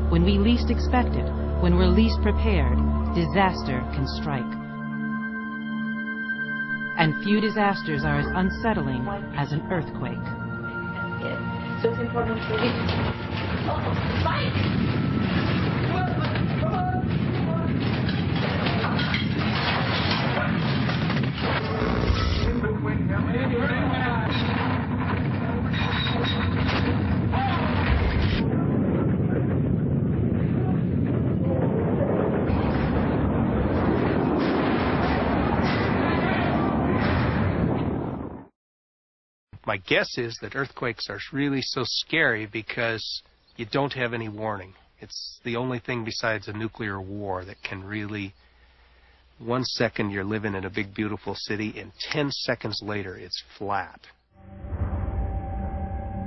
When we least expect it, when we're least prepared, disaster can strike. And few disasters are as unsettling as an earthquake. So it's important for you. Oh, Mike! My guess is that earthquakes are really so scary because you don't have any warning. It's the only thing besides a nuclear war that can really, 1 second you're living in a big beautiful city and 10 seconds later it's flat.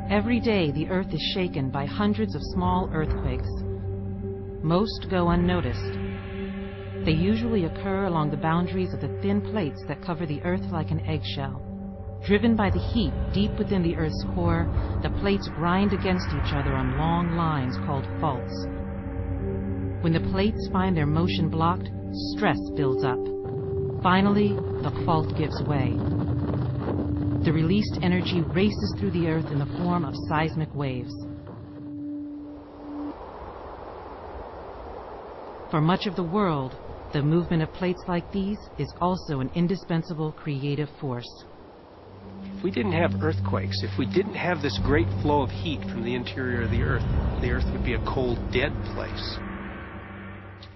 Every day the earth is shaken by hundreds of small earthquakes. Most go unnoticed. They usually occur along the boundaries of the thin plates that cover the earth like an eggshell. Driven by the heat deep within the Earth's core, the plates grind against each other on long lines called faults. When the plates find their motion blocked, stress builds up. Finally, the fault gives way. The released energy races through the Earth in the form of seismic waves. For much of the world, the movement of plates like these is also an indispensable creative force. If we didn't have earthquakes, if we didn't have this great flow of heat from the interior of the Earth would be a cold, dead place.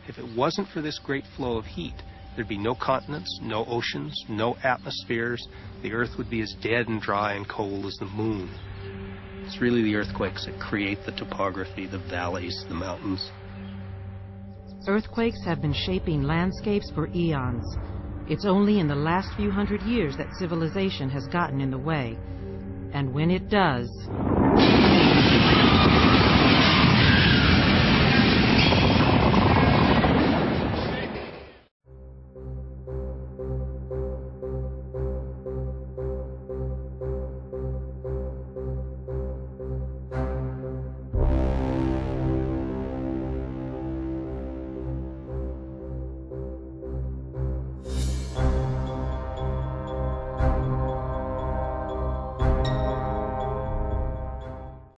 If it wasn't for this great flow of heat, there'd be no continents, no oceans, no atmospheres. The Earth would be as dead and dry and cold as the moon. It's really the earthquakes that create the topography, the valleys, the mountains. Earthquakes have been shaping landscapes for eons. It's only in the last few hundred years that civilization has gotten in the way. And when it does...